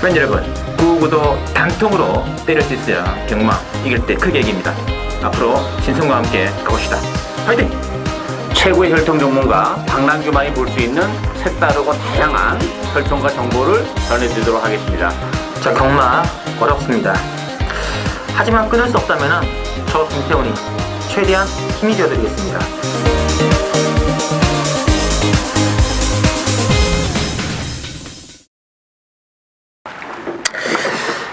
팬 여러분, 구구도 단통으로 때릴 수 있어야 경마 이길 때 크게 이깁니다. 앞으로 신성과 함께 가봅시다. 화이팅! 최고의 혈통 전문가 박남규만이 볼 수 있는 색다르고 다양한 혈통과 정보를 전해드리도록 하겠습니다. 자, 경마 어렵습니다. 하지만 끊을 수 없다면 저 김태훈이 최대한 힘이 되어드리겠습니다.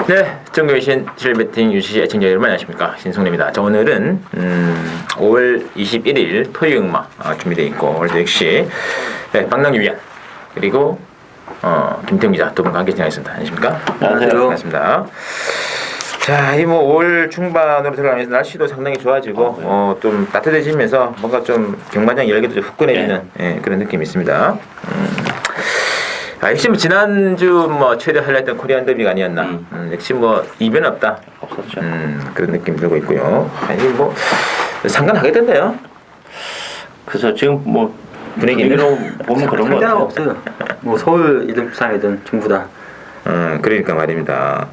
네, 전국의 실베팅 유시 애청자 여러분 안녕하십니까, 신성래입니다. 자, 오늘은 5월 21일 토요일 경마 준비되어 있고, 오늘도 역시 박남규 위원 그리고 김태훈 기자 두 분과 함께 진행하겠습니다. 안녕하십니까? 안녕하세요. 반갑습니다. 자, 이 뭐 5월 중반으로 들어가면서 날씨도 상당히 좋아지고 좀 따뜻해지면서 뭔가 좀 경마장 열기도 좀 후끈해지는 그런 느낌이 있습니다. 역시 뭐 지난주 뭐 최대 하이라이트는 코리안 더비가 아니었나. 역시 뭐 이변 없다. 없었죠. 그런 느낌 들고 있고요. 아니 뭐 상관하겠던데요. 그래서 지금 뭐 분위기는 보면 그런 거 상대가 같아요. 없어요. 뭐 서울이든 부산이든 전부 다. 그러니까 말입니다.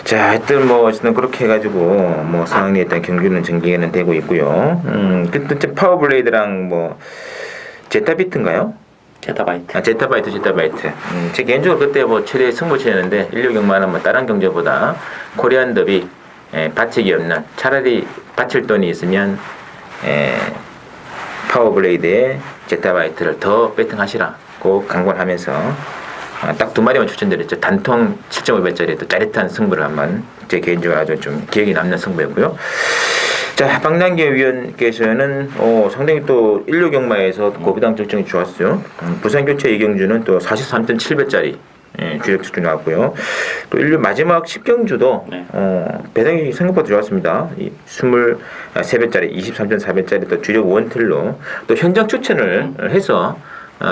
자, 하여튼 뭐 어쨌든 그렇게 해가지고 뭐 상황에 일단 경주는 전개는 되고 있고요. 근데 파워블레이드랑 뭐 제타비트인가요? 제타바이트. 제타바이트. 제 개인적으로 그때 뭐 최대 승부처였는데 16경마는 뭐 다른 경주보다 코리안 더비 바치기 없는, 차라리 바칠 돈이 있으면 파워블레이드에 제타바이트를 더 배팅하시라고 강권하면서 딱 두 마리만 추천드렸죠. 단통 7.5배짜리 또 짜릿한 승부를 한번 제 개인적으로 아주 좀 기억에 남는 승부였고요. 자, 박남규 위원께서는 상당히 또 16경마에서 고비당 적정이 좋았어요. 부산 교체 이경주는 또 43.7배짜리 주력 적정 나왔고요. 또 1류 마지막 10경주도 배당이 생각보다 좋았습니다. 이 23배짜리, 23.4배짜리 또 주력 원틀로 또 현장 추천을 해서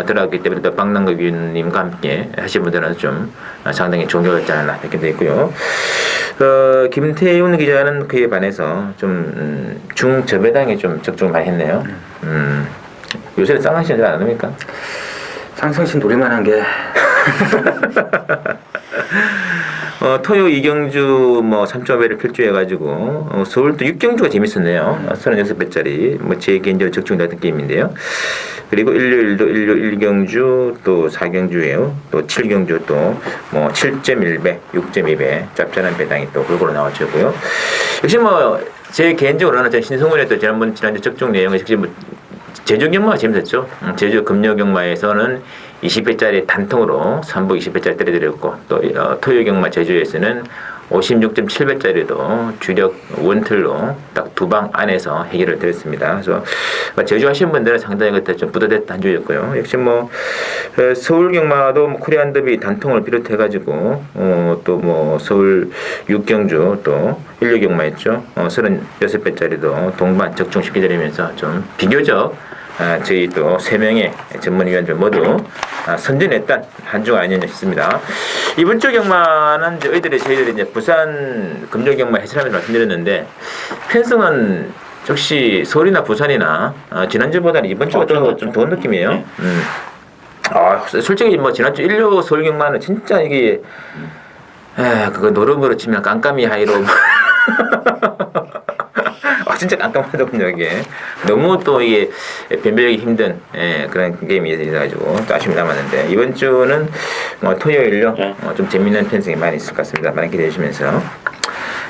들어갔기 때문에 또 박남규 위원님과 함께 하신 분들은 좀 상당히 좋은 결과였지 않았나 이렇게 되어 있고요. 김태훈 기자는 그에 반해서 좀 중저배당에 좀 적중을 많이 했네요. 요새는 쌍항신 잘 안 합니까? 상승신 노릴만한 게 토요 이경주 뭐 3.5배를 필주해가지고 서울도 6경주가 재밌었네요. 36배짜리 뭐 제 개인적으로 적중이 됐던 게임인데요. 그리고 1류 1경주 또 4경주에요. 또 7경주 또 뭐 7.1배, 6.2배 짭짤한 배당이 또 골고루 나와주고요. 역시 뭐 제 개인적으로는 신성훈의 또 지난주 적중 내용이 역시 뭐 제주 경마가 재밌었죠. 제주 금요 경마에서는 20배짜리 단통으로 3부 20배짜리 때려드렸고, 또 토요 경마 제주에서는 56.7배짜리도 주력 원틀로 딱 두 방 안에서 해결을 드렸습니다. 그래서 제주 하신 분들은 상당히 그때 좀 뿌듯했던 한 주였고요. 역시 뭐 서울 경마도 뭐 코리안 더비 단통을 비롯해가지고 또 뭐 서울 6경주 또 1류 경마였죠. 36배짜리도 동반 적중시켜드리면서 좀 비교적 저희 또 3명의 전문위원들 모두 선전했던 한 주가 아니었나 싶습니다. 이번 주 경마는 저희들이 이제 부산 금요 경마 해설하면서 말씀드렸는데, 편성은 역시 서울이나 부산이나 지난주보다는 이번 주가 좀 더운 느낌이에요. 솔직히 뭐 지난주 1류 서울 경마는 진짜 이게 그거 노름으로 치면 깜깜이 하이로 진짜 깜깜하더군요. 이게 너무 또 이게 변별력이 힘든 그런 게임이 있어가지고 또 아쉬움이 남았는데, 이번 주는 토요일로 좀 재밌는 편성이 많이 있을 것 같습니다. 많이 기대해 주시면서,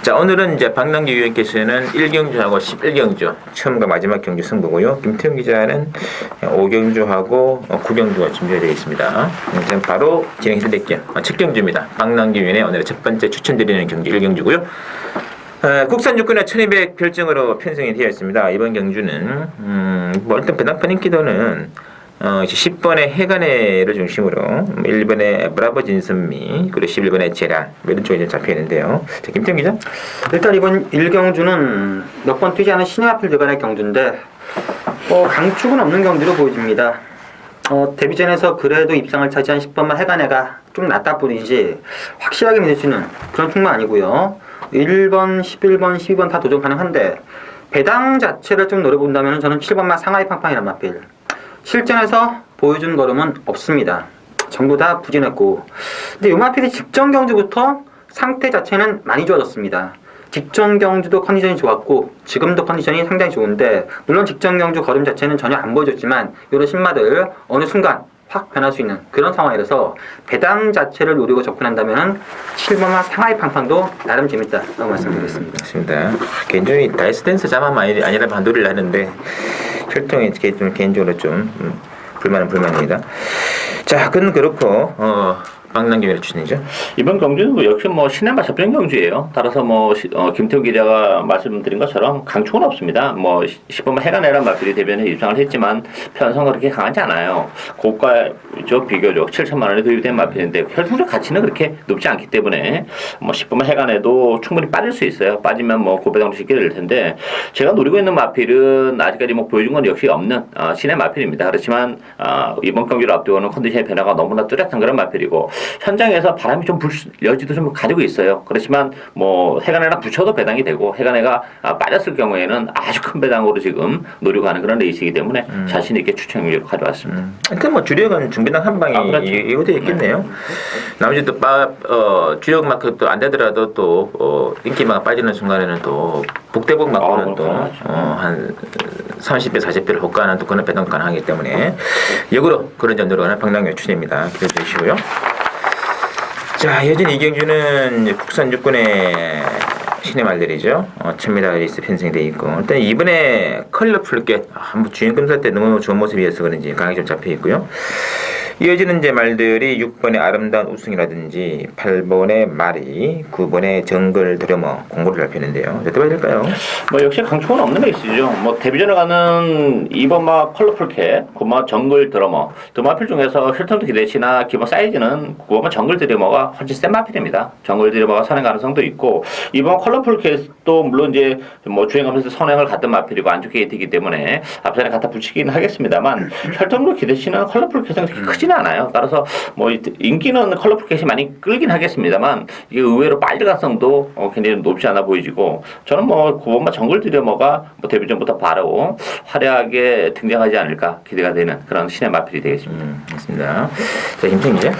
자, 오늘은 이제 박남규 위원께서는 1경주하고 11경주 처음과 마지막 경주 승부고요. 김태훈 기자는 5경주하고 9경주가 준비되어 있습니다. 그럼 바로 진행해 드릴게요. 7경주입니다. 박남규 위원의 오늘의 첫 번째 추천드리는 경주 1경주고요. 국산 육군의 1200 별정으로 편성이 되어 있습니다. 이번 경주는 뭐 일단 배당판 인기도는 10번의 해관해를 중심으로 1번의 브라보 진선미, 그리고 11번의 제란 이런 쪽에 잡혀 있는데요. 자, 김태형 기자. 일단 이번 1경주는 몇 번 뛰지 않은 신의 앞을 들어가는 경주인데 강축은 없는 경주로 보여집니다. 데뷔전에서 그래도 입상을 차지한 10번만 해관해가 좀 낫다 뿐이지 확실하게 믿을 수 있는 그런 충만 아니고요. 1번, 11번, 12번 다 도전 가능한데 배당 자체를 좀 노려본다면 저는 7번만 상하이 팡팡이란 맛빌. 실전에서 보여준 걸음은 없습니다. 전부 다 부진했고, 근데 요마필이 직전 경주부터 상태 자체는 많이 좋아졌습니다. 직전 경주도 컨디션이 좋았고 지금도 컨디션이 상당히 좋은데, 물론 직전 경주 걸음 자체는 전혀 안 보여줬지만 이런 신마들 어느 순간 확 변할 수 있는 그런 상황이라서 배당 자체를 노리고 접근한다면 7번마 상하이 팡팡도 나름 재밌다라고 말씀드리겠습니다. 맞습니다. 개인적으로 다이스댄스 자만만 아니라 반도리를 하는데 혈통이 개인적으로 좀 불만은 불만입니다. 자, 그건 그렇고 박남규의 추천이죠. 이번 경주는 역시 뭐 신의 접전 경주예요. 따라서 뭐 김태우 기자가 말씀드린 것처럼 강축은 없습니다. 뭐 10번만 해가 내란 마필이 대변에 입장을 했지만 편성은 그렇게 강하지 않아요. 고가죠, 비교적 7천만 원에 도입된 마필인데 혈통적 가치는 그렇게 높지 않기 때문에 뭐 10번만 해가 내도 충분히 빠질 수 있어요. 빠지면 뭐 고배당도 쉽게 될 텐데, 제가 노리고 있는 마필은 아직까지 뭐 보여준 건 역시 없는 신의 마필입니다. 그렇지만 이번 경기를 앞두고는 컨디션의 변화가 너무나 뚜렷한 그런 마필이고, 현장에서 바람이 좀 불 여지도 좀 가지고 있어요. 그렇지만 뭐 해간해랑 붙여도 배당이 되고, 해간해가 빠졌을 경우에는 아주 큰 배당으로 지금 노리고 하는 그런 레이스이기 때문에 자신 있게 추천을 가져왔습니다. 일단 뭐 주력은 중배당 한 방이 그렇죠. 이거도 있겠네요. 나머지 또 주력 마크 또 안 되더라도 또 인기마가 빠지는 순간에는 또 북대복 마크는 또 한 30배 40배를 호가하는 또 그런 배당 가능하기 때문에 역으로 그런 점 들어가는 박남규 추천입니다. 기대해 주시고요. 자, 여전히 이 경주는 국산 육군의 신의 말들이죠. 1000m 레이스 편성되어 있고, 일단 이번에 컬러풀게 한번 주행 검사 때 너무 좋은 모습이어서 그런지 강하게 좀 잡혀 있고요. 이어지는 이제 말들이 6번의 아름다운 우승이라든지 8번의 마리, 9번의 정글 드러머 공고를 잡히는데요. 어떻게 봐야 될까요? 뭐 역시 강축은 없는 레이스죠. 뭐 데뷔전에 가는 2번마 컬러풀 캣, 9번마 정글 드러머 두 마필 중에서 힐턴도 기대치나 기본 사이즈는 9번마 정글 드러머가 훨씬 센 마필입니다. 정글 드러머가 선행 가능성도 있고, 2번 컬러풀 캣도 물론 이제 뭐 주행하면서 선행을 갔던 마필이고 안쪽 게이트이기 때문에 앞선에 갖다 붙이긴 하겠습니다만, 혈통도 기대치나 컬러풀 캣은 그렇게 크지는 않아요. 따라서 뭐 인기는 컬러풀 캣이 많이 끌긴 하겠습니다만, 이게 의외로 빨리 가성도 굉장히 높지 않아 보이지고, 저는 뭐 9번마 정글 드러머가 뭐 데뷔전부터 바로 화려하게 등장하지 않을까 기대가 되는 그런 신의 마필이 되겠습니다. 맞습니다. 자, 김태기죠.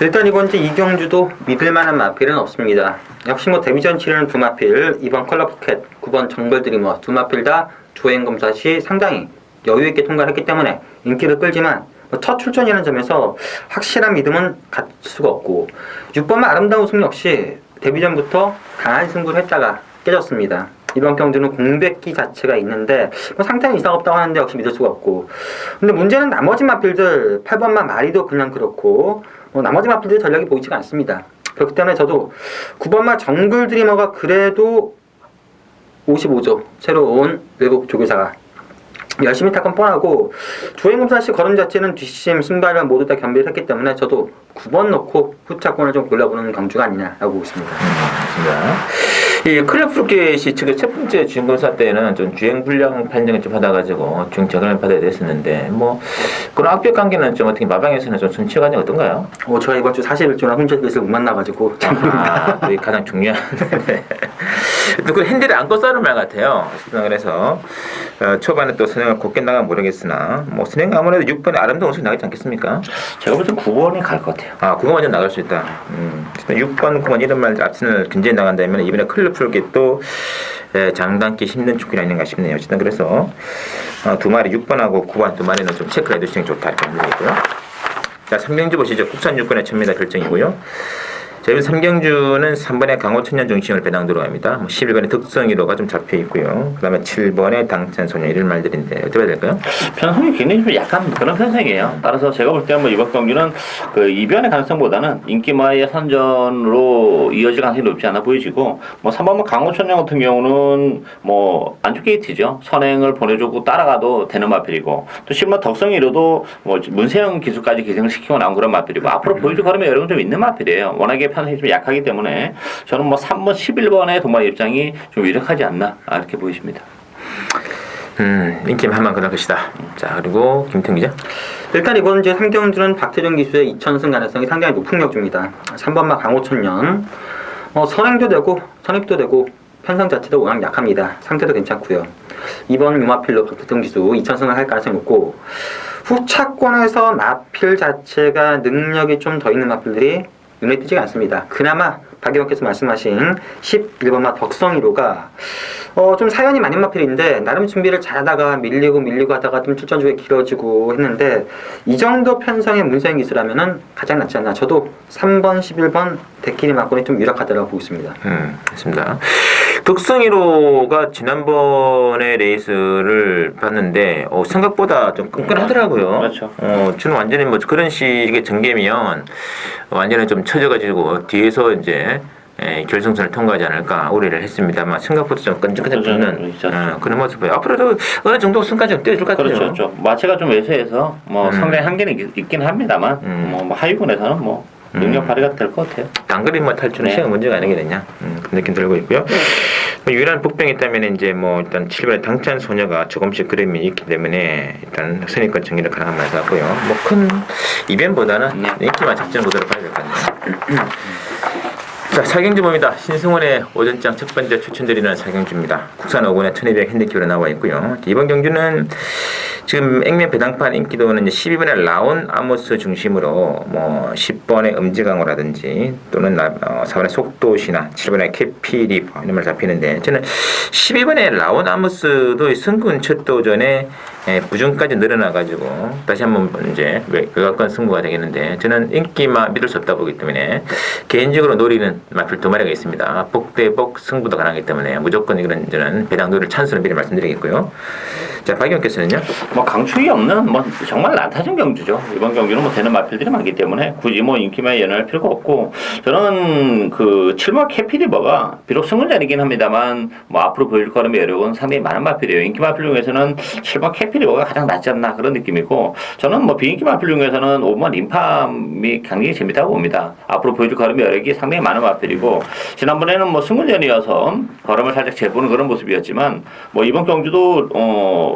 일단 이번 주 이경주도 믿을만한 마필은 없습니다. 역시 뭐 데뷔전 치르는 두 마필, 2번 컬러풀캣, 9번 정글 드리머 두 마필 다 조행 검사 시 상당히 여유 있게 통과했기 때문에 인기를 끌지만, 첫 출전이라는 점에서 확실한 믿음은 갖을 수가 없고, 6번만 아름다운 우승 역시 데뷔전부터 강한 승부를 했다가 깨졌습니다. 이번 경주는 공백기 자체가 있는데 뭐 상태는 이상 없다고 하는데 역시 믿을 수가 없고, 근데 문제는 나머지 마필들 8번만 마리도 그냥 그렇고 나머지 마필들 전략이 보이지가 않습니다. 그렇기 때문에 저도 9번마 정글 드리머가 그래도 55조 새로운 외국 조교사가 열심히 탈 건 뻔하고, 주행검사 씨 걸음 자체는 뒷심, 신발을 모두 다 겸비를 했기 때문에 저도 9번 넣고 후차권을 좀 골라보는 경주가 아니냐라고 보고 있습니다. 맞습니다. 이 클럽프루켓이 측의 첫 번째 주행검사 때는 좀 주행 불량 판정을 좀 받아가지고 중 적응을 받아야 됐었는데, 뭐 그런 악벽 관계는 좀 어떻게 마방에서는 좀 손치의 과정이 어떤가요? 제가 이번 주 40일조나 혼자서 못 만나가지고 그게 가장 중요한. 또 그 핸들을 안고 싸는 말 같아요. 그래서 초반에 또 선행을 곱게 나가면 모르겠으나, 뭐 선행 아무래도 6번에 아름다운 우승이 나가지 않겠습니까? 제가 볼 땐 9번이 갈 것 같아요. 9번 완전 나갈 수 있다. 6번, 9번 이런 말 앞선을 근제에 나간다면 이번에 클럽풀게 또 장담기 힘든 축구이 아닌가 싶네요. 어쨌든 그래서 두 마리 6번하고 9번 두 마리는 좀 체크를 해두시는 게 좋다 이렇게 보고요. 자, 3경주 보시죠. 국산 6번의 1000m 결정이고요. 자, 이번 3경주는 3번의 강호천년 중심을 배당 들어갑니다. 11번의 득성이로가 좀 잡혀 있고요. 그 다음에 7번의 당찬소년 이런 말들인데 어떻게 해야 될까요? 편성이 굉장히 좀 약간 그런 편성이에요. 따라서 제가 볼 때는 뭐 이번 경기는 그 이변의 가능성보다는 인기마의 선전으로 이어질 가능성이 높지 않아 보이지고, 뭐 3번은 강호천년 같은 경우는 뭐 안쪽 게이트죠. 선행을 보내주고 따라가도 되는 마필이고, 또 10번 덕성이로도 뭐 문세영 기술까지 기생을 시키고 나온 그런 마필이고, 앞으로 보여줄 걸음에 여러 좀 있는 마필이에요. 워낙에 편성이 좀 약하기 때문에 저는 뭐 3번 11번의 동반 입장이 좀 유력하지 않나 이렇게 보이십니다. 인기는 한만 그럴 것이다. 자, 그리고 김태형 기자. 일단 이번 이제 3경주는 박태준 기수의 2000승 가능성이 상당히 높은 격주입니다. 3번마 강호천년 선행도 되고 선입도 되고 편성 자체도 워낙 약합니다. 상태도 괜찮고요. 이번 유마필로 박태준 기수 2000승을 할 가능성이 높고, 후차권에서 마필 자체가 능력이 좀 더 있는 마필들이 눈에 띄지가 않습니다. 그나마 박 의원께서 말씀하신 11번마 덕성이로가 좀 사연이 많은 마필인데 나름 준비를 잘하다가 밀리고 하다가 좀 출전 주에 길어지고 했는데 이 정도 편성의 문서행 기수라면은 가장 낫지 않나. 저도 3번, 11번 데키니 막권이 좀 유력하다고 보고 있습니다. 맞습니다. 덕성이로가 지난번에 레이스를 봤는데 생각보다 좀 끈끈하더라고요. 그렇죠. 저는 완전히 뭐 그런 식의 전개면 완전히 좀 처져가지고 뒤에서 이제 결승선을 통과하지 않을까 우려를 했습니다만 생각보다 좀 끈적끈적는 그런 모습을 앞으로도 어느 정도 승까지 떼줄 것 같아요. 그렇죠. 마체가 좀 외세해서 뭐 상당히 한계는 있긴 합니다만 뭐 하위군에서는 뭐 능력 발휘가 될 것 같아요. 단거리 뭐 탈출은 시간 문제가 아니겠느냐 그런 느낌 들고 있고요. 유일한 복병이 있다면 이제 뭐 일단 7번의 당찬 소녀가 조금씩 그림이 있기 때문에 일단 선입권 정리를 가능한 말 같고요. 뭐 큰 이변보다는 인기만 작전 구도로 봐야 될 것 같네요. 자, 사경주 봅니다. 신승원의 오전장 첫 번째 추천드리는 사경주입니다. 국산 5군에 1200 핸디캡으로 나와 있고요. 이번 경주는 지금 액면 배당판 인기도는 12번의 라온 아모스 중심으로 뭐 10번의 음지강호라든지 또는 4번의 속도시나 7번의 캐피리버 이런 말 잡히는데 저는 12번의 라온 아모스도 승군 첫 도전에 부중까지 늘어나가지고 다시 한번 이제 외곽권 승부가 되겠는데 저는 인기만 믿을 수 없다 보기 때문에 개인적으로 노리는 마필 두 마리가 있습니다. 복대복 승부도 가능하기 때문에 무조건 이런 저는 배당도를 찬스로 미리 말씀드리겠고요. 자, 박 의원께서는요? 뭐 강추위 없는 뭐 정말 난타전 경주죠. 이번 경주는 뭐 되는 마필들이 많기 때문에 굳이 뭐 인기만 연연할 필요가 없고 저는 그 7번 캐피리버가 비록 승군전이긴 합니다만 뭐 앞으로 보여줄 거라면 여력은 상당히 많은 마필이에요. 인기 마필 중에서는 7번 캐피리버가 가장 낫지 않나 그런 느낌이고 저는 뭐 비인기 마필 중에서는 5번 림팜이 굉장히 재밌다고 봅니다. 앞으로 보여줄 거라면 여력이 상당히 많은 마필이고 지난번에는 뭐 승군전이어서 걸음을 살짝 재보는 그런 모습이었지만 뭐 이번 경주도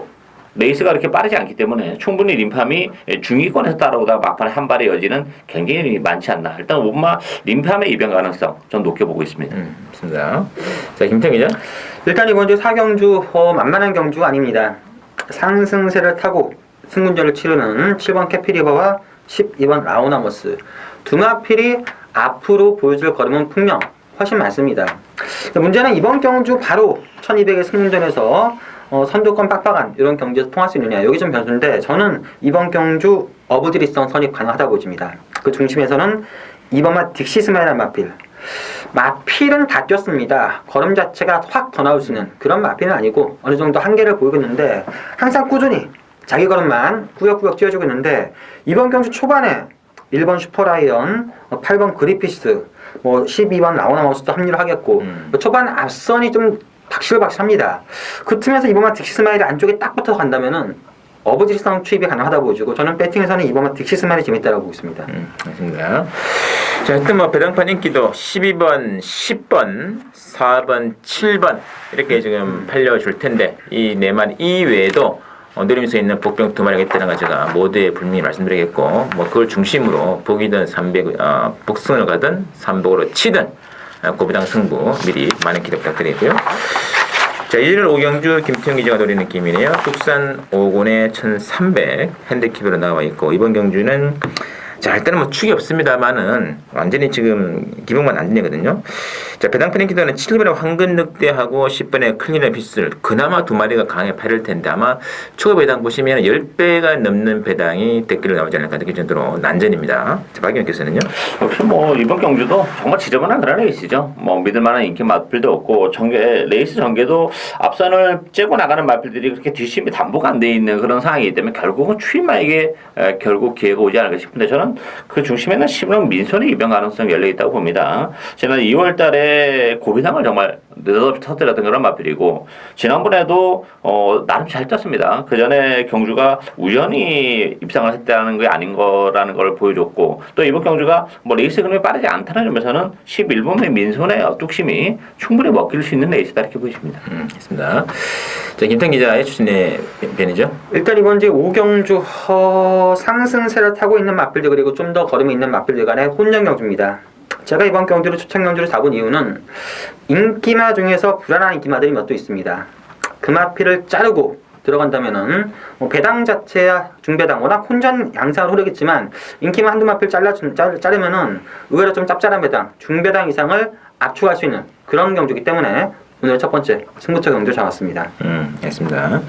레이스가 그렇게 빠르지 않기 때문에 충분히 림팜이 중위권에서 따라오다가 막판에 한 발의 여지는 굉장히 많지 않나. 일단 오마 림팜의 이변 가능성 전 높게 보고 있습니다. 좋습니다. 자, 김태형 기자. 일단 이번 주 사경주 만만한 경주가 아닙니다. 상승세를 타고 승군전을 치르는 7번 캐피리버와 12번 라오나머스 두 마필이 앞으로 보여줄 걸음은 분명 훨씬 많습니다. 문제는 이번 경주 바로 1200의 승군전에서 선두권 빡빡한 이런 경기에서 통할 수 있느냐 여기 좀 변수인데 저는 이번 경주 어부지리성 선입 가능하다고 보입니다. 그 중심에서는 2번마 딕시스마이라는 마필은 다 뛰었습니다. 걸음 자체가 확 더 나올 수 있는 그런 마필은 아니고 어느 정도 한계를 보이고 있는데 항상 꾸준히 자기 걸음만 꾸역꾸역 뛰어주고 있는데 이번 경주 초반에 1번 슈퍼라이언, 8번 그리피스, 뭐 12번 라오나마우스도 합류를 하겠고 초반 앞선이 좀 박실박실합니다. 그 틈에서 이번만 딕시스마일이 안쪽에 딱 붙어서 간다면은 어부지리성 투입이 가능하다 보여주고 저는 배팅에서는 이번만 딕시스마일이 재밌다라고 보고 있습니다. 맞습니다. 자, 하여튼 뭐 배당판 인기도 12번, 10번, 4번, 7번 이렇게 지금 팔려줄 텐데 이 네 마리 이외에도 노리면서 있는 복병 두 마리가 있다는 걸 제가 모두에 분명히 말씀드리겠고 뭐 그걸 중심으로 복이든 300 복승을 가든 3복으로 치든 고비당 승부 미리 많은 기대 부탁드리고요. 자, 1일 5경주 김태형 기자가 노리는 느낌이네요. 국산 5군에 1300 핸디캡으로 나와 있고 이번 경주는 자, 일단은 뭐 축이 없습니다만은 완전히 지금 기본만 안 되거든요. 자, 배당판 인기도는 7번의 황금 늑대하고 10번의 클린의 비슬 그나마 두 마리가 강에 팔릴 텐데 아마 초급 배당 보시면 10배가 넘는 배당이 댓글로 나오지 않을까 느낄 정도로 난전입니다. 자, 박 의원께서는요? 역시 뭐 이번 경주도 정말 지저분한 그런 레이스죠. 뭐 믿을만한 인기 마필도 없고 레이스 전개도 앞선을 째고 나가는 마필들이 그렇게 뒷심이 담보가 안 돼 있는 그런 상황이기 때문에 결국은 추임마에게 결국 기회가 오지 않을까 싶은데 저는 그 중심에는 10번 민선의 이변 가능성이 열려 있다고 봅니다. 지난 2월달에 고비당을 정말 느닷없이 터뜨렸던 그런 마필이고 지난번에도 나름 잘 떴습니다. 그 전에 경주가 우연히 입상을 했다는 게 아닌 거라는 걸 보여줬고 또 이번 경주가 뭐 레이스 그림이 빠르지 않다는 점에서는 11번의 민선의 뚝심이 충분히 먹힐 수 있는 레이스다 이렇게 보여집니다. 있습니다. 자, 김태형 기자의 추천의 변이죠? 일단 이번 주 5경주 상승세를 타고 있는 마필들 그리고 좀 더 걸음이 있는 마필들 간의 혼전 경주입니다. 제가 이번 경주를 추천 경주를 잡은 이유는 인기마 중에서 불안한 인기마들이 몇 도 있습니다. 그 마필을 자르고 들어간다면은 뭐 배당 자체야 중배당 워낙 혼전 양상을 흐르겠지만 인기만 한두 마필 자르면은 의외로 좀 짭짤한 배당 중배당 이상을 압축할 수 있는 그런 경주이기 때문에 오늘 첫 번째 승부처 경주 잡았습니다. 알겠습니다.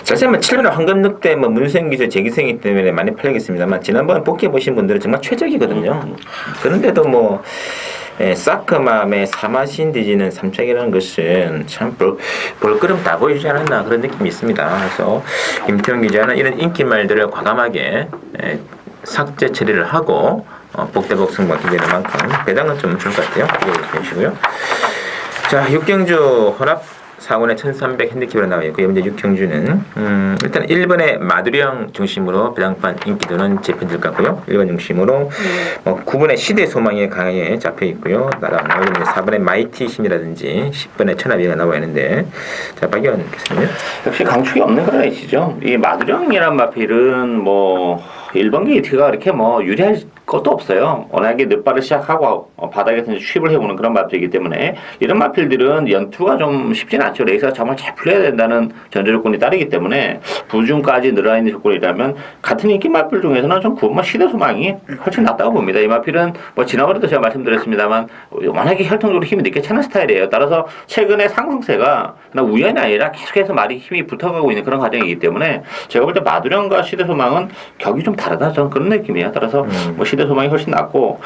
사실 뭐 7번 황금 늑대 뭐 문생기세 재기생이기 때문에 많이 팔리겠습니다만 지난번 복귀해 보신 분들은 정말 최적이거든요. 그런데도 뭐 사크맘의 사마신 뒤지는 삼척이라는 것은 참 볼거름 다 보여주지 않았나 그런 느낌이 있습니다. 그래서 김태형 기자는 이런 인기말들을 과감하게 삭제 처리를 하고 복대복 승부가 기대되는 만큼 배당은 좀 좋을 것 같아요. 기대해 주시고요. 자, 6경주 혼합 4군의 1300 핸디캡으로 나와 있고 현재 6경주는 일단 1번의 마두령 중심으로 배당판 인기도는 재편될 것 같고요. 1번 중심으로 9번의 시대 소망이 강하게 잡혀 있고요. 나오는 4번의 마이티 신이라든지 10번의 천하비가 나와 있는데 자, 박기원 교수님. 역시 강축이 없는 그런 애시죠. 이 마두령이란 마필은 뭐 1번 게이트가 이렇게 뭐 유리할 것도 없어요. 워낙에 늦발을 시작하고 바닥에서 이제 취입을 해보는 그런 마필이기 때문에 이런 마필들은 연투가 좀 쉽지는 않죠. 레이스가 정말 잘 풀려야 된다는 전제 조건이 따르기 때문에 부중까지 늘어나 있는 조건이라면 같은 인기 마필 중에서는 좀 9번마 시대 소망이 훨씬 낫다고 봅니다. 이 마필은 뭐 지난번에도 제가 말씀드렸습니다만 워낙에 혈통적으로 힘이 늦게 차는 스타일이에요. 따라서 최근에 상승세가 우연이 아니라 계속해서 말이 힘이 붙어가고 있는 그런 과정이기 때문에 제가 볼 때 마두령과 시대 소망은 격이 좀 다르다 저는 그런 느낌이에요. 따라서 뭐 시대 소망이 훨씬 낫고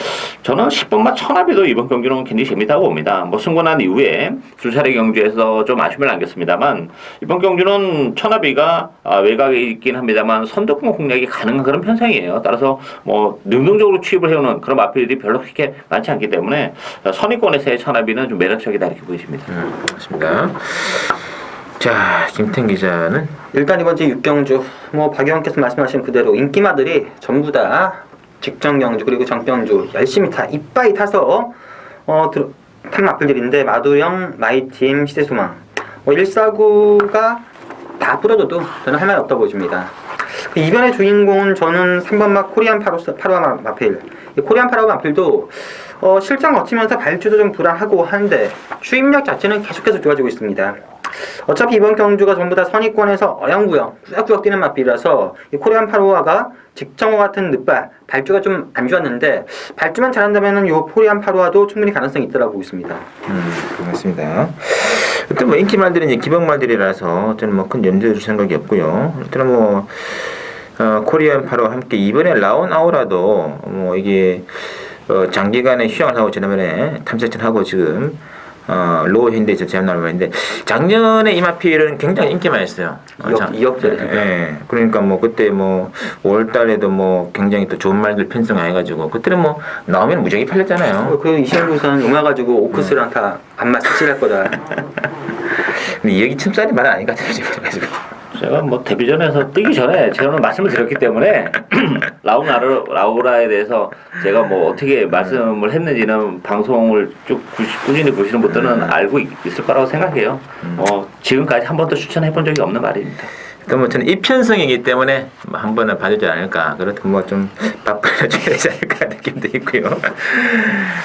저는 10번마 천하비도 이번 경기는 굉장히 재밌다고 봅니다. 뭐 승부난 이후에 두 차례 경주에서 좀 아쉬움을 남겼습니다만 이번 경주는 천하비가 외곽에 있긴 합니다만 선두권 공략이 가능한 그런 편성이에요. 따라서 뭐 능동적으로 취입을 해오는 그런 마필들이 별로 그렇게 많지 않기 때문에 선의권에서의 천하비는 좀 매력적이다 이렇게 보여집니다. 그렇습니다. 자, 김태형 기자는 일단 이번 주 6경주 뭐 박영께서 말씀하신 그대로 인기마들이 전부 다 직전 경주 그리고 전경주 열심히 이빠이 타서 탄 마필들인데 마두령, 마이팀, 시대소망 149가 다 뿌려줘도 저는 할 말이 없다고 보여집니다. 그 이변의 주인공은 저는 3번마 코리안 파로와 마필 이 코리안 파로와 마필도 실장 거치면서 발주도 좀 불안하고 하는데 추임력 자체는 계속해서 좋아지고 있습니다. 어차피 이번 경주가 전부 다 선의권에서 어영부영 꾸역꾸역 뛰는 마필이라서 이 코리안 파로와가 직정호 같은 늦발 발주가 좀 안 좋았는데 발주만 잘한다면은 요 코리안 파로와도 충분히 가능성이 있다고 보고 있습니다. 그렇습니다. 일단 뭐 인기말들은 이제 기본말들이라서 저는 뭐 큰 염두에 둘 생각이 없고요. 일단 뭐 코리안 파로와 함께 이번에 라온 아우라도 뭐 이게 장기간에 휴양을 하고 지난번에 탐색전 하고 지금 로우 현대에서 제압 나왔는데 작년에 이 마필은 굉장히 인기 많았어요. 2억짜리. 예. 그러니까 뭐 그때 뭐 5월달에도 뭐 굉장히 또 좋은 말들 편성해가지고 그때는 뭐 나오면 무지하게 팔렸잖아요. 그 이시영부선 용해가지고 오크스랑 다 안마 삭질할 거다. 근데 여기 틈살이 말은 아닌 것 같아요 지금. 제가 뭐 데뷔전에서 뜨기 전에 제가 오늘 말씀을 드렸기 때문에 라우라에 대해서 제가 뭐 어떻게 말씀을 했는지는 방송을 쭉 꾸준히 보시는 분들은 알고 있을 거라고 생각해요. 지금까지 한 번도 추천해 본 적이 없는 말입니다. 또 뭐 저는 이편성이기 때문에 뭐 한 번은 봐주지 않을까. 그렇다면 뭐 좀 바꿔줘야 되지 않을까 느낌도 있고요.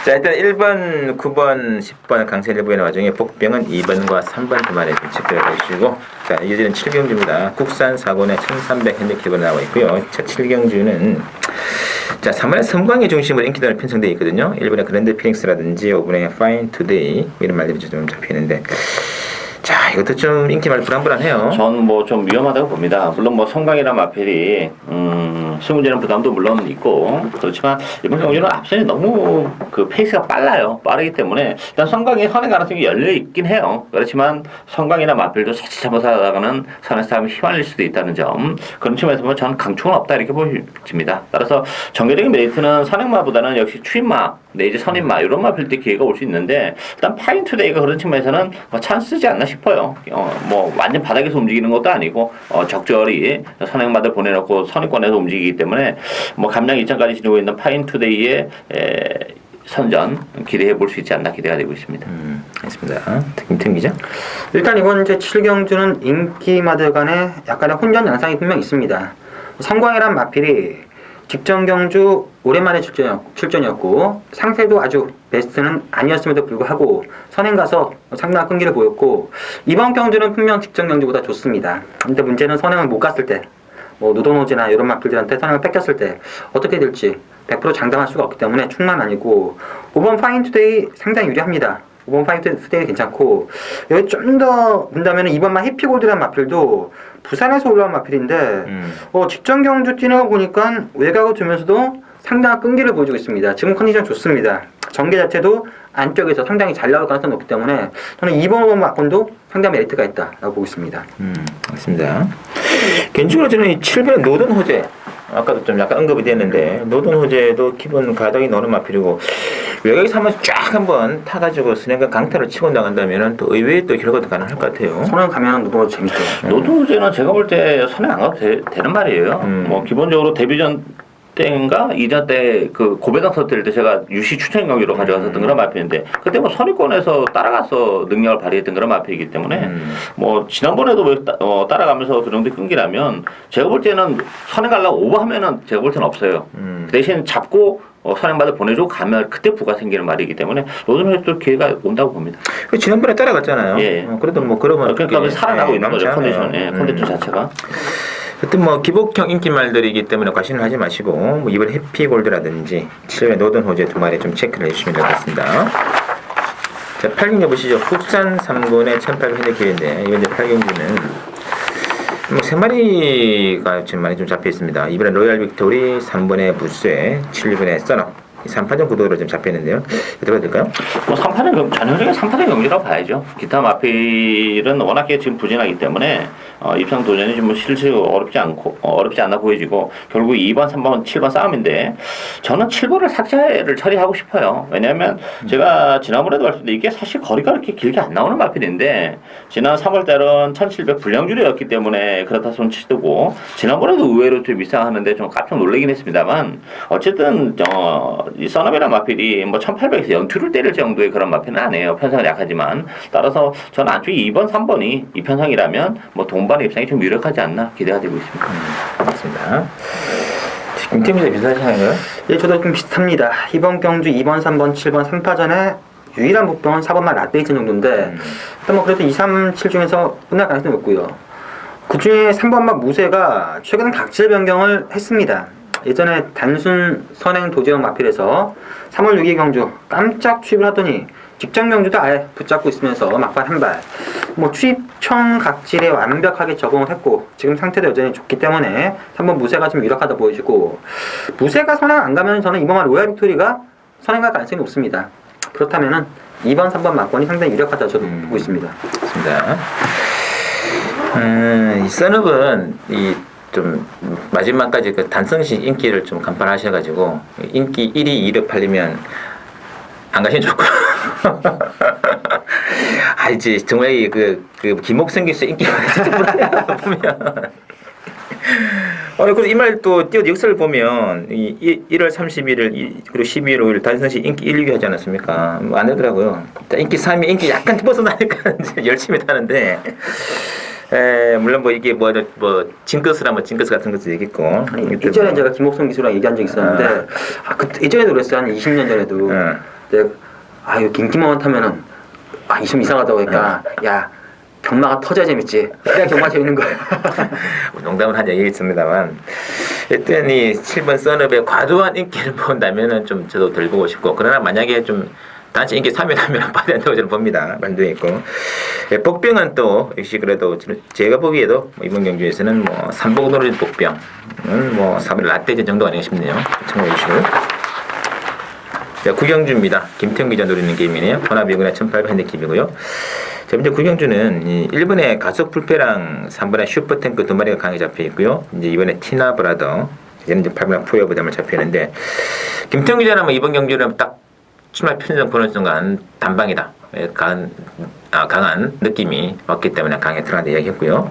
자, 일단 1번, 9번, 10번 강세 일부의 와중에 복병은 2번과 3번 그만에 체크해 주시고 자, 이제는 7경주입니다. 국산 4권에 1300 핸디캡으로 나와 있고요. 자, 7경주는 자, 3번의 섬광의 중심으로 인기도를 편성되어 있거든요. 1번의 그랜드 피닉스라든지 5번의 파인 투데이 이런 말들이 좀 잡히는데 자, 이것도 좀 인기말 불안불안해요. 저는 뭐 좀 위험하다고 봅니다. 물론 뭐 성광이란 마필이 승부제는 부담도 물론 있고 그렇지만 이번 경기는 앞선이 너무 그 페이스가 빨라요. 빠르기 때문에 일단 성광이 선의 가능성이 열려 있긴 해요. 그렇지만 성광이나 마필도 자칫 잘못하다가는 선의 싸움에 휘말릴 수도 있다는 점 그런 측면에서 보면 저는 강축은 없다 이렇게 보입니다. 따라서 정계적인 메리트는 선행마보다는 역시 추임마 내지 선임마 이런 마필 때 기회가 올 수 있는데 일단 파인투데이가 그런 측면에서는 뭐 찬스지 않나 싶어요. 뭐 완전 바닥에서 움직이는 것도 아니고 적절히 선행마들 보내놓고 선의권에서 움직이기 때문에 뭐 감량 일정까지 지니고 있는 파인투데이의 선전 기대해 볼 수 있지 않나 기대가 되고 있습니다. 알겠습니다. 김태형 기자. 일단 이번 제 7경주는 인기마들 간에 약간의 혼전 양상이 분명 있습니다. 성광이란 마필이 직전 경주 오랜만에 출전이었고 상태도 아주 베스트는 아니었음에도 불구하고 선행 가서 상당한 끈기를 보였고 이번 경주는 분명 직전 경주보다 좋습니다. 근데 문제는 선행을 못 갔을 때 뭐 노도노지나 이런 마필들한테 선행을 뺏겼을 때 어떻게 될지 100% 장담할 수가 없기 때문에 충만 아니고 5번 파인투데이 상당히 유리합니다. 5번 파인투데이 괜찮고 여기 좀 더 본다면 2번만 해피골드라는 마필도 부산에서 올라온 마필인데 직전 경주 뛰는 거 보니까 외곽을 두면서도 상당한 끈기를 보여주고 있습니다. 지금 컨디션 좋습니다. 전개 자체도 안쪽에서 상당히 잘 나올 가능성이 높기 때문에 저는 2번 막건도 상당히 메리트가 있다라고 보고 있습니다. 맞습니다. 개인적으로 저는 이 7번 노던 호재 아까도 좀 약간 언급이 됐는데 노던 호재도 기본 가닥이 노는 마필이고 외곽에서 한번 타가지고 선행과 강타를 치고 나간다면 또 의외의 또 결과도 가능할 것 같아요. 선행 가면 노동호 재밌죠. 노동제는 제가 볼 때 선행 안 가도 되는 말이에요. 뭐 기본적으로 데뷔전 때인가 이전 때 그 고배당 서트일 때 제가 유시 추천 경기로 가져갔었던 그런 마필인데 그때 뭐 선의권에서 따라가서 능력을 발휘했던 그런 마필이기 때문에 뭐 지난번에도 따라가면서 그 정도 끈기라면 제가 볼 때는 선행 가려고 오버하면은 제가 볼 때는 없어요. 그 대신 잡고 선행받을 보내주고 가면 그때 부가 생기는 말이기 때문에 로드너도 기회가 온다고 봅니다. 지난번에 따라갔잖아요. 예. 그래도 뭐 그러면 그러니까 살아나고 있는 거죠. 컨디션 자체가. 하여튼 뭐 기복형 인기말들이기 때문에 과신을 하지 마시고 뭐 이번 해피골드라든지 7회 노던 호재 두 마리 좀 체크를 해주시면 좋겠습니다. 자, 8경주 보시죠. 국산 3군의 1800 기회인데 이번 8경주는 뭐 3마리가 지금 많이 좀 잡혀 있습니다. 이번에 로얄 빅토리, 3번의 부쇠, 7번의 써너 3파전 구도로 좀 잡혀있는데요. 들어도 될까요? 뭐 3파전 전형적인 3파전 경기라고 봐야죠. 기타 마필은 워낙에 지금 부진하기 때문에 입상 도전이 좀 실질적으로 어렵지 않아 보여지고 결국 2번, 3번, 7번 싸움인데 저는 7번을 삭제를 처리하고 싶어요. 왜냐하면 제가 지난번에도 말씀드린 이게 사실 거리가 그렇게 길게 안 나오는 마필인데 지난 3월 달은 1700 불량주례였기 때문에 그렇다 손치고 지난번에도 의외로 좀 이상하는데 좀 깜짝 놀라긴 했습니다만 어쨌든 이 써너비란 마필이 뭐 1800에서 연투를 때릴 정도의 그런 마필은 아니에요. 편성은 약하지만 따라서 저는 안쪽에 2번, 3번이 이 편성이라면 뭐 동반의 입상이 좀 유력하지 않나 기대가 되고 있습니다. 맞습니다. 김태민도 비슷하시나요? 예, 저도 좀 비슷합니다. 이번 경주 2번, 3번, 7번 3파전에 유일한 목표는 4번만 라떼이튼 정도인데 일단 뭐 그래도 2, 3, 7 중에서 끝날 가능성이 높고요. 그 중에 3번만 무쇠가 최근 각질 변경을 했습니다. 예전에 단순 선행 도제형 마필에서 3월 6일 경주 깜짝 투입을 하더니 직전 경주도 아예 붙잡고 있으면서 막판 한발 뭐 투입청 각질에 완벽하게 적응을 했고 지금 상태도 여전히 좋기 때문에 3번 무쇠가 좀 유력하다 보여지고 무쇠가 선행 안 가면 저는 이번만 로얄 빅토리가 선행 갈 가능성이 높습니다. 그렇다면은 2번, 3번 막권이 상당히 유력하다 저도 보고 있습니다. 맞습니다. 이 선업은 좀 마지막까지 그 단성식 인기를 좀 간파하셔가지고 인기 1위 2를 팔리면 안 가시면 좋고 이제 정말 그 김옥성 교수 인기가 진짜 보면 그리고 이 말 또 띄어 역사를 보면 1월 31일 그리고 12월 5일 단성식 인기 1, 2위 하지 않았습니까? 뭐 안 되더라고요. 인기 3위 인기 약간 벗어나니까 열심히 타는데 물론 뭐 이게 뭐 징크스라면 징크스 같은 것도 있겠고. 예전에 제가 김옥성 기수랑 얘기한 적이 있었는데 그때 예전에도 그랬어요. 한 20년 전에도. 근데 이거 김기만 타면은 좀 이상하다고 하니까 야 경마가 터져야 재밌지. 그냥 경마 재밌는 거야. 농담을 한 얘기 있습니다만 하여튼 이 7번 선업의 과도한 인기를 본다면은 좀 저도 덜 보고 싶고 그러나 만약에 좀 단지 인기 3위라면 받아야 된다고 저는 봅니다. 만두에 있고. 복병은 또 역시 그래도 제가 보기에도 이번 경주에서는 뭐 삼복노릇 복병은 뭐 3일 라떼전 정도가 아닌가 싶네요. 참고해 주시고. 자, 구경주입니다. 김태형 기자 노리는 게임이네요. 혼합이구나 1800 기이고요. 자, 먼저 구경주는 일본의 가속 풀페랑 3번의 슈퍼탱크 두 마리가 강하게 잡혀 있고요. 이제 이번에 티나 브라더, 이제는 8번 푸여 부담을 잡혀 있는데 김태형 기자는 뭐 이번 경주는 딱 출마 편성 보는 순간 단방이다. 강한 느낌이 왔기 때문에 강에 들어간다 이야기했고요.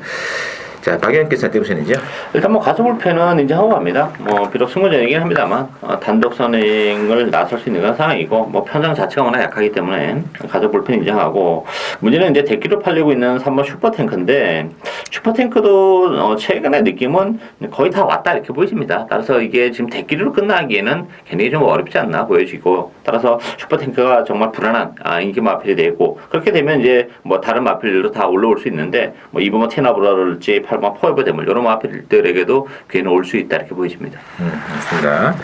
자, 박 의원께서 어떻게 보시는지요? 일단 뭐 가속 불펜은 인정하고 갑니다. 뭐 비록 승부전이긴 합니다만 단독 선행을 나설 수 있는 그런 상황이고 뭐 편성 자체가 워낙 약하기 때문에 가속 불펜 인정하고 문제는 이제 대기로 팔리고 있는 3번 슈퍼탱크인데 슈퍼탱크도 최근의 느낌은 거의 다 왔다 이렇게 보여집니다. 따라서 이게 지금 대기로 끝나기에는 굉장히 좀 어렵지 않나 보여지고 따라서 슈퍼탱크가 정말 불안한 인기 마필이 되고 그렇게 되면 이제 뭐 다른 마필들도 다 올라올 수 있는데 뭐 이번 테나브라랄지 8번 포에버 대물 이런 마필들에게도 기회는 올 수 있다 이렇게 보여집니다. 맞습니다.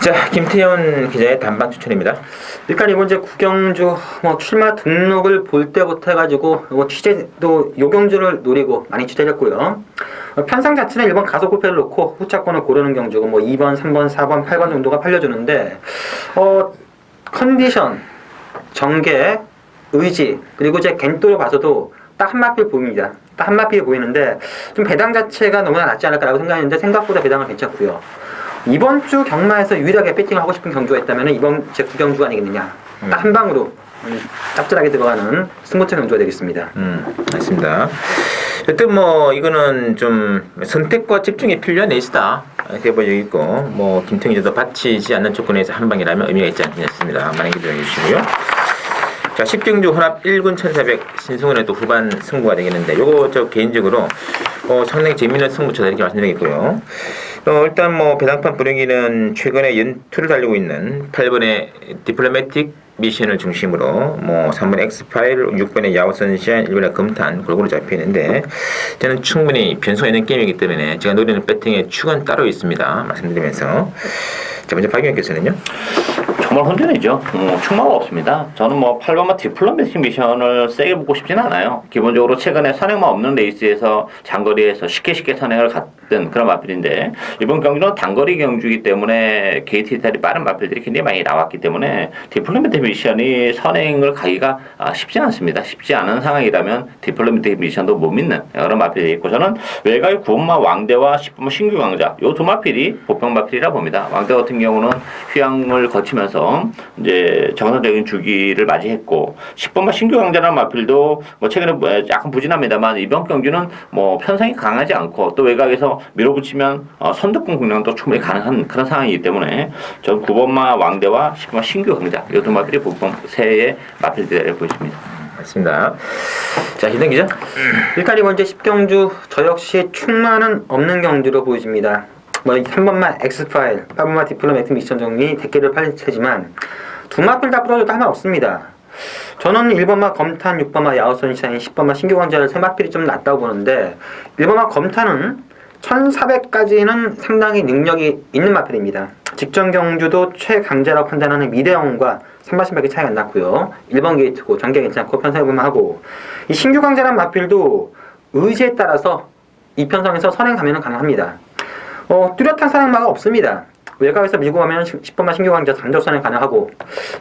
자, 김태현 기자의 단방 추천입니다. 일단 이번 이제 구경주 뭐 출마 등록을 볼 때부터 해가지고 뭐 취재도 요경주를 노리고 많이 취재했고요. 편성 자체는 1번 가속 불펜을 놓고 후차권을 고르는 경주고 뭐 2번, 3번, 4번, 8번 정도가 팔려주는데 컨디션, 전개, 의지 그리고 제 겐토를 봐서도 딱 한 마필 보입니다. 딱 한 마필 보이는데 좀 배당 자체가 너무나 낮지 않을까라고 생각했는데 생각보다 배당은 괜찮고요. 이번 주 경마에서 유일하게 배팅을 하고 싶은 경주가 있다면 이번 제 구경주가 아니겠느냐. 딱 한 방으로 짭짤하게 들어가는 승부처 경주가 되겠습니다. 맞습니다. 여튼 뭐 이거는 좀 선택과 집중이 필요한 레이스다 이렇게 보여지고 뭐 김태형 기자도 받치지 않는 조건에서 한 방이라면 의미가 있지 않겠습니다. 많은 기대해 주시고요. 자, 10경주 혼합 1군 1400 신승훈의 또 후반 승부가 되겠는데 요거 저 개인적으로 상당히 재미있는 승부처다 이렇게 말씀드리겠고요. 일단 뭐 배당판 부르기는 최근에 연투를 달리고 있는 8번의 디플로매틱 미션을 중심으로 뭐 3번의 엑스파일, 6번의 야후 선샤인, 1번의 금탄 골고루 잡혀있는데 저는 충분히 변수가 있는 게임이기 때문에 제가 노리는 배팅의 축은 따로 있습니다. 말씀드리면서 자, 먼저 박 의원께서는요? 정말 혼전이죠. 충마가 없습니다. 저는 뭐 8번마 디플로매틱 미션을 세게 붙고 싶진 않아요. 기본적으로 최근에 선행만 없는 레이스에서 장거리에서 쉽게 선행을 갔던 그런 마필인데 이번 경주는 단거리 경주이기 때문에 게이트 이탈이 빠른 마필들이 굉장히 많이 나왔기 때문에 디플로매틱 미션이 선행을 가기가 쉽지 않습니다. 쉽지 않은 상황이라면 디플로매틱 미션도 못 믿는 그런 마필이 있고 저는 외곽의 9번마 왕대와 10번마 신규 강자 요 두 마필이 보평 마필이라 봅니다. 왕대 같은 경우는 휴양을 거치면서 이제 정상적인 주기를 맞이했고 10번마 신규 강자라는 마필도 뭐 최근에 약간 부진합니다만 이번 경기는 뭐 편성이 강하지 않고 또 외곽에서 밀어붙이면 선두권 공략도 충분히 가능한 그런 상황이기 때문에 저는 9번마 왕대와 10번마 신규 강자 이 두 마필이 보평 세의 마필들을 보여집니다. 맞습니다. 자, 희동 기자. 일단 이번 이제 10경주 저 역시 충만은 없는 경주로 보여집니다. 뭐 3번만 엑스파일, 8번만 디플로매틱 미션 정리 대기를 팔릴 테지만 두 마필 다 부러져도 할 말 없습니다. 저는 1번마 검탄, 6번마 야후 선샤인, 10번마 신규 강자를 세 마필이 좀 낫다고 보는데 1번마 검탄은 1400까지는 상당히 능력이 있는 마필입니다. 직전 경주도 최강자라고 판단하는 미대영과 3마신밖에 차이가 안 났고요. 1번 게이트고 전개 괜찮고 편성해보면 하고 이 신규 강자란 마필도 의지에 따라서 이 편성에서 선행 가면은 가능합니다. 뚜렷한 선행마가 없습니다. 외곽에서 밀고 가면 10번마 신규 강자 단독 선행 가능하고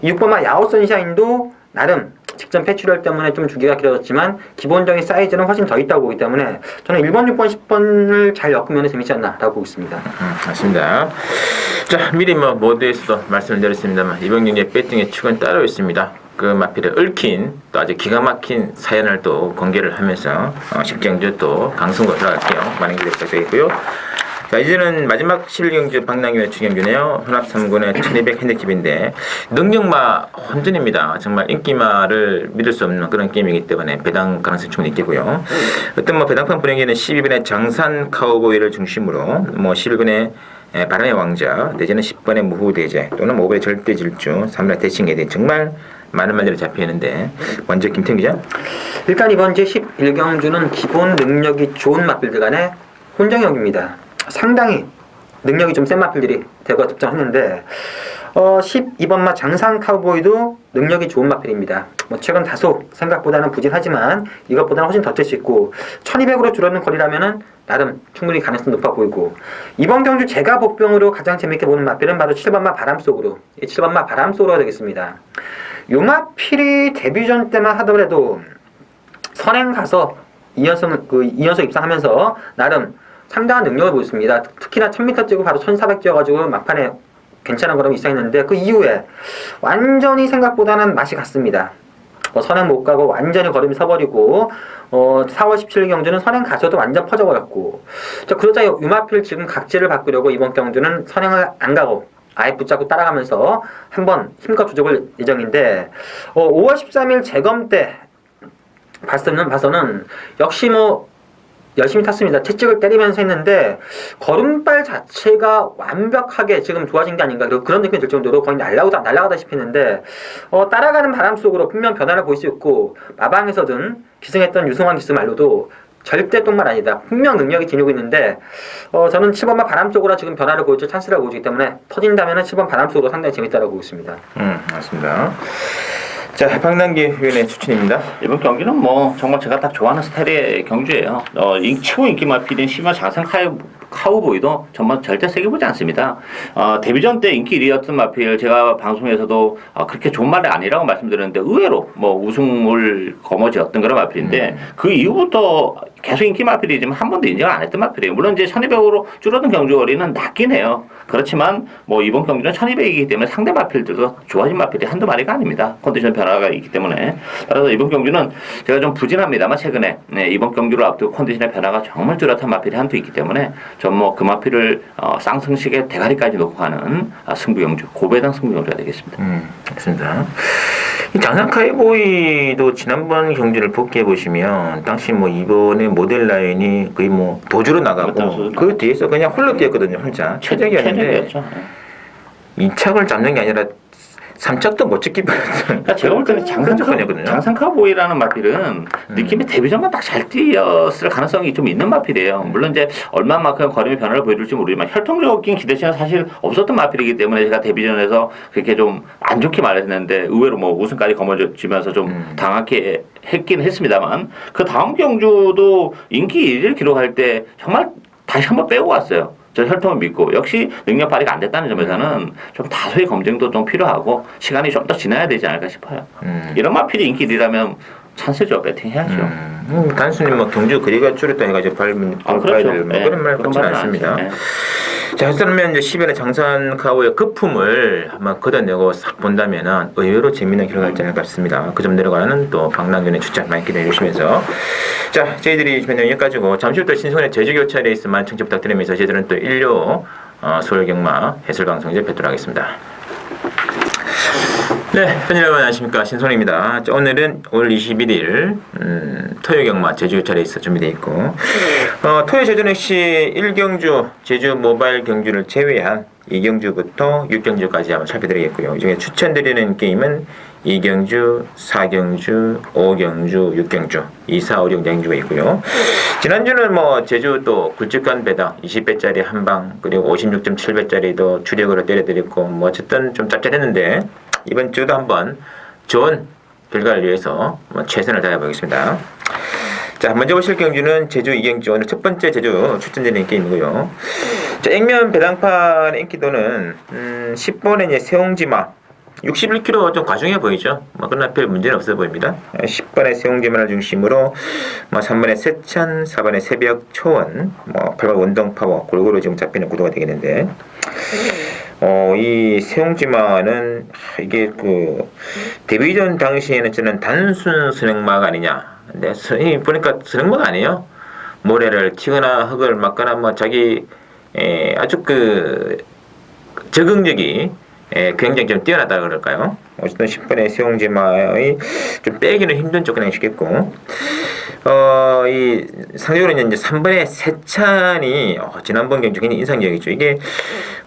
6번마 야후 선샤인도 나름 직전 패출혈 때문에 좀 주기가 길어졌지만 기본적인 사이즈는 훨씬 더 있다고 보기 때문에 저는 1번, 6번, 10번을 잘 엮으면 재밌지 않나 라고 보고 있습니다. 맞습니다. 자, 미리 뭐 모두에서도 말씀을 드렸습니다만 이번 경기의 배팅의 축은 따로 있습니다. 그 마필에 얽힌 또 아주 기가 막힌 사연을 또 공개를 하면서 10경주 또 강승으로 들어갈게요. 많은 기대 부탁드리고요. 자, 이제는 마지막 11경주 박랑규의 주경주네요. 혼합 3군의 1200 핸디캡인데 능력마 혼전입니다. 정말 인기마를 믿을 수 없는 그런 게임이기 때문에 배당 가능성이 충분히 있겠고요. 어떤 뭐 배당판 분위기는 12번의 장산 카우보이를 중심으로 뭐 11번의 바람의 왕자 내지는 10번의 무후대제 또는 5번의 절대질주 3번의 대칭해대 정말 많은 말들이 잡혀있는데 먼저 김태형 기자. 일단 이번 이제 11경주는 기본 능력이 좋은 마필들 간의 혼정역입니다. 상당히 능력이 좀 센 마필들이 대거 득점했는데 12번마 장산 카우보이도 능력이 좋은 마필입니다. 뭐 최근 다소 생각보다는 부진하지만 이것보다는 훨씬 더 뛸 수 있고 1200으로 줄어든 거리라면은 나름 충분히 가능성 높아 보이고 이번 경주 제가 복병으로 가장 재밌게 보는 마필은 바로 7번마 바람속으로 7번마 바람속으로가 되겠습니다. 요 마필이 데뷔전 때만 하더라도 선행 가서 2연속 입상하면서 나름 상당한 능력을 보였습니다. 특히나 1000m 뛰고 바로 1400 뛰어가지고 막판에 괜찮은 거라고 입상했는데 그 이후에 완전히 생각보다는 맛이 갔습니다. 선행 못 가고 완전히 걸음이 서버리고 4월 17일 경주는 선행 가서도 완전 퍼져버렸고 자 그러자 유마필 지금 각지를 바꾸려고 이번 경주는 선행을 안 가고 아예 붙잡고 따라가면서 한번 힘껏 조져볼 예정인데 5월 13일 재검 때 봐서는 역시 열심히 탔습니다. 채찍을 때리면서 했는데 걸음발 자체가 완벽하게 지금 좋아진 게 아닌가 그런 느낌이 들 정도로 거의 날아가다시피 했는데 따라가는 바람 속으로 분명 변화를 볼 수 있고 마방에서든 기승했던 유승환 기수 말로도 절대 똥말 아니다. 분명 능력이 지니고 있는데 저는 7번만 바람 속으로 지금 변화를 보여줄 찬스라고 보여주기 때문에 터진다면 7번 바람 속으로 상당히 재밌다고 보고 있습니다. 맞습니다. 자, 박남기 위원의 추천입니다. 이번 경기는 정말 제가 딱 좋아하는 스타일의 경주예요. 최고 인기 마필인 시마 장산 카우보이도 정말 절대 세게 보지 않습니다. 데뷔전 때 인기 1위였던 마필 제가 방송에서도 그렇게 좋은 말이 아니라고 말씀드렸는데 의외로 우승을 거머쥐었던 그런 마필인데 그 이후부터 계속 인기 마필이지만 한 번도 인정을 안 했던 마필이에요. 물론 이제 1200으로 줄어든 경주거리는 낮긴 해요. 그렇지만 이번 경기는 1200이기 때문에 상대 마필들도 좋아진 마필이 한두 마리가 아닙니다. 컨디션 변화가 있기 때문에. 따라서 이번 경주는 제가 좀 부진합니다만 최근에 이번 경주를 앞두고 컨디션의 변화가 정말 뚜렷한 마필이 한두 있기 때문에 전 그 마필을 쌍승식의 대가리까지 놓고 가는 승부경주, 고배당 승부경주가 되겠습니다. 알겠습니다. 이 장산카이보이도 지난번 경주를 복귀해 보시면 당시 이번에 모델 라인이 거의 도주로 나가고 그 뒤에서 그냥 홀로 뛰었거든요. 혼자 최적이었는데 이 착을 잡는 게 아니라 3착도 못 찍기 그러니까 제가 볼 때는 장산카보이라는 마필은 느낌이 데뷔전만 딱 잘 뛰었을 가능성이 좀 있는 마필이에요. 물론 이제 얼마만큼 걸음의 변화를 보여줄지 모르지만 혈통적인 기대치는 사실 없었던 마필이기 때문에 제가 데뷔전에서 그렇게 좀 안 좋게 말했는데 의외로 우승까지 거머쥐면서 좀 당하게 했긴 했습니다만 그 다음 경주도 인기 1위를 기록할 때 정말 다시 한번 빼고 왔어요. 저 혈통을 믿고 역시 능력 발휘가 안 됐다는 점에서는 좀 다소의 검증도 좀 필요하고 시간이 좀 더 지나야 되지 않을까 싶어요. 이런 마필이 인기 1위라면 찬스죠. 배팅해야죠. 단순히 경주 거리가 줄였다 해가지고 발을 그렇죠. 그런 말 같지는 않습니다. 자, 그러면 이제 10일에 장산카우의 거품을 한번 걷어내고 싹 본다면은 의외로 재미있는 기록을 할지 않을까 싶습니다. 그 점 내려가는 또 박남균의 추천 많이 기대해 주시면서 자, 저희들이 이번 여기까지고 잠시 후 또 신선의 제주교차 레이스만 청취 부탁드리면서 저희들은 또 일요 서울경마 해설방송 이제 뵙도록 하겠습니다. 네, 팬 여러분 안녕하십니까, 신선입니다. 오늘은 5월 21일 토요경마 제주교차 레이스 준비되어 있고 토요 제주 낚시 1경주 제주 모바일 경주를 제외한 2경주부터 6경주까지 한번 살펴드리겠고요. 이 중에 추천드리는 게임은 2경주, 4경주, 5경주, 6경주, 2, 4, 5, 6 경주가 있고요. 지난주는 제주 또 굵직한 배당 20배짜리 한방 그리고 56.7배짜리도 주력으로 때려드렸고 어쨌든 좀 짭짤했는데 이번 주도 한번 좋은 결과를 위해서 최선을 다해보겠습니다. 자, 먼저 보실 경주는 제주 2경주 오늘 첫 번째 제주 추천드리는 게임이고요. 자, 액면 배당판 인기도는 10번에 이제 세홍지마 61kg 좀 과중해 보이죠. 그러나 별 문제는 없어 보입니다. 10번의 세홍지마를 중심으로 3번의 세찬, 4번의 새벽 초원, 8번 원동파워 골고루 지금 잡히는 구도가 되겠는데 이 세홍지마는 이게 데뷔전 당시에는 저는 단순 선행마가 아니냐. 근데 보니까 선행마가 아니에요. 모래를 튀거나 흙을 막거나 자기 아주 적응력이 굉장히 좀 뛰어나다 그럴까요? 어쨌든 10번의 세홍지마의 좀 빼기는 힘든 조건이 쉽겠고 이 상대적으로 이제 3번의 세찬이 지난번 경주 굉장히 인상적이죠. 이게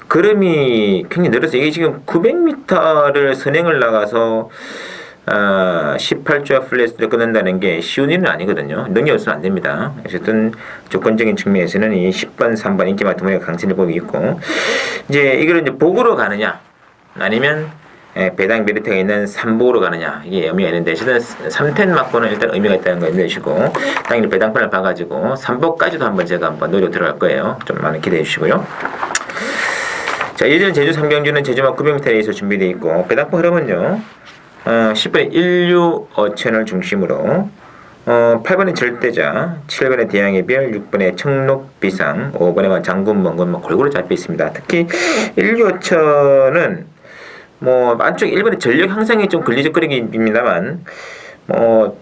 걸음이 굉장히 늘었어요. 이게 지금 900m를 선행을 나가서 18조 플랫을 끊는다는 게 쉬운 일은 아니거든요. 능력이 없으면 안 됩니다. 어쨌든 조건적인 측면에서는 이 10번, 3번 인기마 두모의 강세를 보이고 있고 이제 이걸 이제 복으로 가느냐 아니면 배당 메리트가 있는 3복으로 가느냐 이게 의미가 있는데 저는 3텐 맞고는 일단 의미가 있다는 거 의미해주시고 당연히 배당판을 봐가지고 3복까지도 한번 제가 한번 노려 들어갈 거예요. 좀 많이 기대해 주시고요. 자, 예전 제주 3경주는 제주막 900m 레이스 준비되어 있고 배당판 흐름은요 10번의 16어천을 중심으로 8번의 절대자, 7번의 대양의 별, 6번의 청록비상, 5번의 장군 먼군 골고루 잡혀 있습니다. 특히 16어천은 안쪽 1번의 전력 향상이 좀 걸리적거리긴 입니다만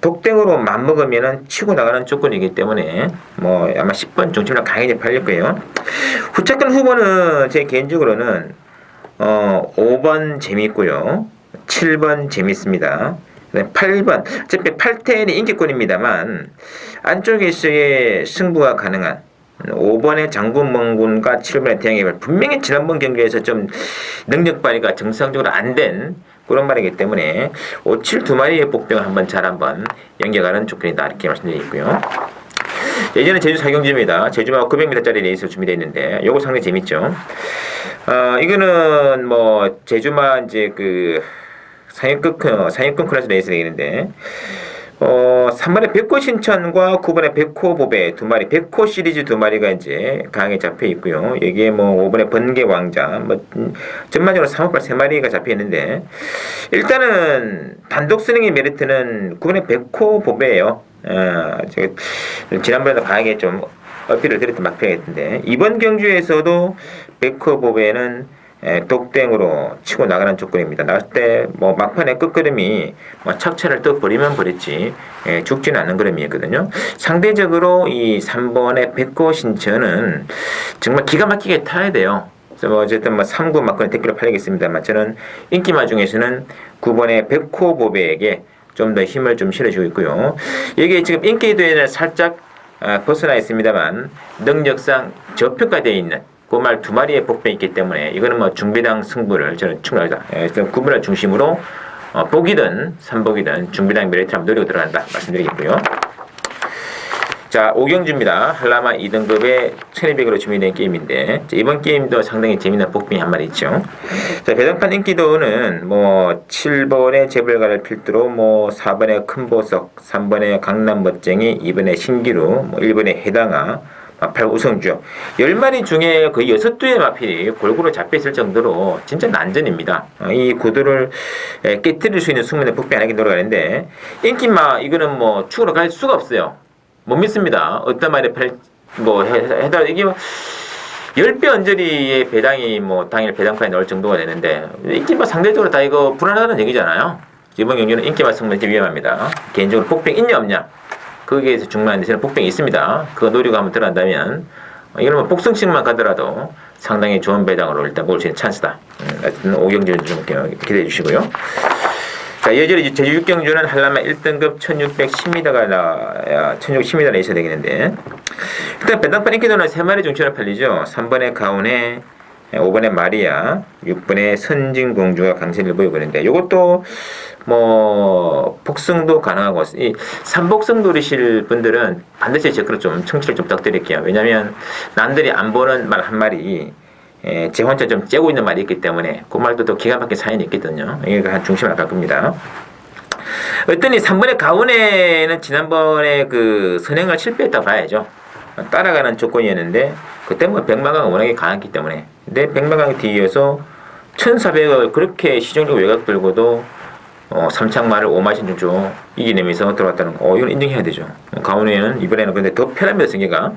독땡으로 맞먹으면은 치고 나가는 조건이기 때문에 아마 10번 중심으로 강하게 팔릴 거예요. 후착권 후보는 제 개인적으로는 5번 재미있고요. 7번 재밌습니다. 8번 어차피 8텐이 인기권입니다만 안쪽에서의 승부가 가능한 5번의 장군멍군과 7번의 대항해발 분명히 지난번 경기에서 좀 능력 발휘가 정상적으로 안 된 그런 말이기 때문에 5, 7 두 마리의 복병을 한번 연결하는 조건이다 이렇게 말씀드리고요. 예전에 제주 사경주입니다. 제주마 900m짜리 레이스 준비되어 있는데 요거 상당히 재밌죠. 이거는 제주마 이제 그 상위권 클래스 레이스 되겠는데 3번의 백호 신천과 9번의 백호 보배 두 마리, 백호 시리즈 두 마리가 이제 강하게 잡혀 있고요. 여기에 5번의 번개 왕자, 전반적으로 3호발 세 마리가 잡혀 있는데, 일단은 단독 승행의 메리트는 9번의 백호 보배예요. 제가 지난번에도 강하게 좀 어필을 드렸던 막평이었는데, 이번 경주에서도 백호 보배는 독땡으로 치고 나가는 조건입니다. 나갈 때 막판에 끝걸음이 착차를 또 버리면 버렸지 죽지는 않는 걸음이었거든요. 상대적으로 이 3번의 백호 신천은 정말 기가 막히게 타야 돼요. 그래서 어쨌든 3구 막걸리 댓글을 팔리겠습니다만 저는 인기마 중에서는 9번의 백호 보배에게 좀 더 힘을 좀 실어주고 있고요. 여기 지금 인기도에는 살짝 벗어나 있습니다만 능력상 저평가되어 있는 그 말 두 마리의 복병이 있기 때문에 이거는 중비당 승부를 저는 충분하다. 그래서 9번을 중심으로 복이든 3복이든 중비당 메리트를 한번 노리고 들어간다 말씀드리겠고요. 자, 오경주입니다. 한라마 2등급의 1200으로 준비된 게임인데 이번 게임도 상당히 재미있는 복병이 한 마리 있죠. 자, 배당판 인기도는 7번의 재벌가를 필두로 4번의 큰보석, 3번의 강남 멋쟁이, 2번의 신기루, 1번의 해당아, 8 우성주 10마리 중에 거의 6두의 마필이 골고루 잡혀있을 정도로 진짜 난전입니다. 이 구도를 깨뜨릴 수 있는 숙면의 복병 하나씩 돌아가는데 인기마 이거는 축으로 갈 수가 없어요. 못 믿습니다. 어떤 말에 해다 이게 10배 언저리의 배당이 당일 배당판에 넣을 정도가 되는데 인기마 상대적으로 다 이거 불안하다는 얘기잖아요. 이번 경기는 인기마 승부는 위험합니다. 개인적으로 복병 있냐 없냐 거기에서 중요한데 저는 복병이 있습니다. 그거 노리고 한번 들어간다면 이거는 복승식만 가더라도 상당히 좋은 배당으로 일단 볼 수 있는 찬스다. 하여튼 오경주는 좀 기대해 주시고요. 자, 여전히 제주 6경주는 한라마 1등급 1610m가 나와야 1610m 레이서 되겠는데 일단 배당판 인기도는 3마리 중심으로 팔리죠. 3번의 가온에 5번의 마리아, 6번의 선진공주가 강세를 보이고 있는데 이것도 복승도 가능하고 이 3복승 노리실 분들은 반드시 제 거로 좀 청취를 좀 부탁드릴게요. 왜냐면 남들이 안 보는 말 한 마리 제 혼자 좀 째고 있는 말이 있기 때문에 그 말도 또 기가 막힌 사연이 있거든요. 이게 한 중심을 갈 겁니다. 어떠니 3번의 가운에는 지난번에 그 선행을 실패했다 봐야죠. 따라가는 조건이었는데 그때 백마강은 워낙에 강했기 때문에 근데 백마강 뒤이어서 1400을 그렇게 시종적 외곽 들고도 삼창마를 5마신 중조 이기내면서 들어왔다는 거 이건 인정해야 되죠. 가운에는 이번에는 근데 더 편합니다. 승기가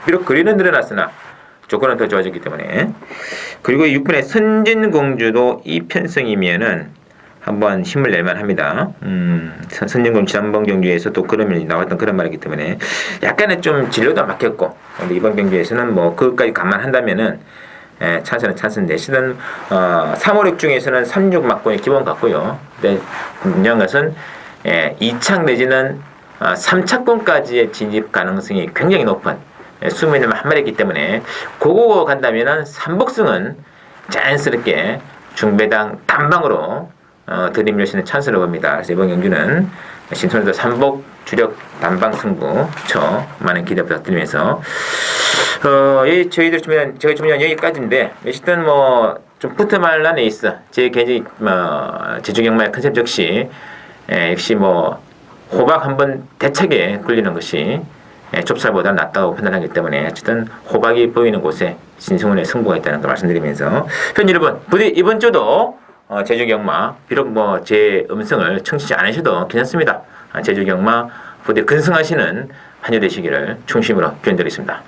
비록 거리는 늘어났으나 조건은 더 좋아졌기 때문에 그리고 6번의 선진공주도 이 편성이면은 한번 힘을 낼만 합니다. 선진공주 지난번 경기에서 또 그러면 나왔던 그런 말이기 때문에 약간은 좀 진로도 막혔고 근데 이번 경기에서는 그것까지 감안한다면은 찬스는 찬스인데 시든 3, 5, 6 중에서는 3, 6 막권이 기본 같고요. 근데 중요한 것은 2착 내지는 3착권까지의 진입 가능성이 굉장히 높은 수민을 한 마리이기 때문에 그거 간다면은 3복승은 자연스럽게 중배당 단방으로 들이밀 수 있는 찬스를 봅니다. 그래서 이번 경주는 신선에도 3복 주력 단방 승부 많은 기대 부탁드리면서 저희들 준비한 제가 준비한 여기까지인데 어쨌든 좀 붙어말란 에이스 제 개인적인 제주경마의 컨셉 역시 역시 호박 한번 대차게 굴리는 것이 좁쌀보다 낫다고 판단하기 때문에 어쨌든 호박이 보이는 곳에 신승훈의 승부가 있다는 걸 말씀드리면서 팬 여러분 부디 이번 주도 제주경마 비록 제 음성을 청취지 않으셔도 괜찮습니다. 제주경마 부디 근승하시는 한 해 되시기를 중심으로 기원드리겠습니다.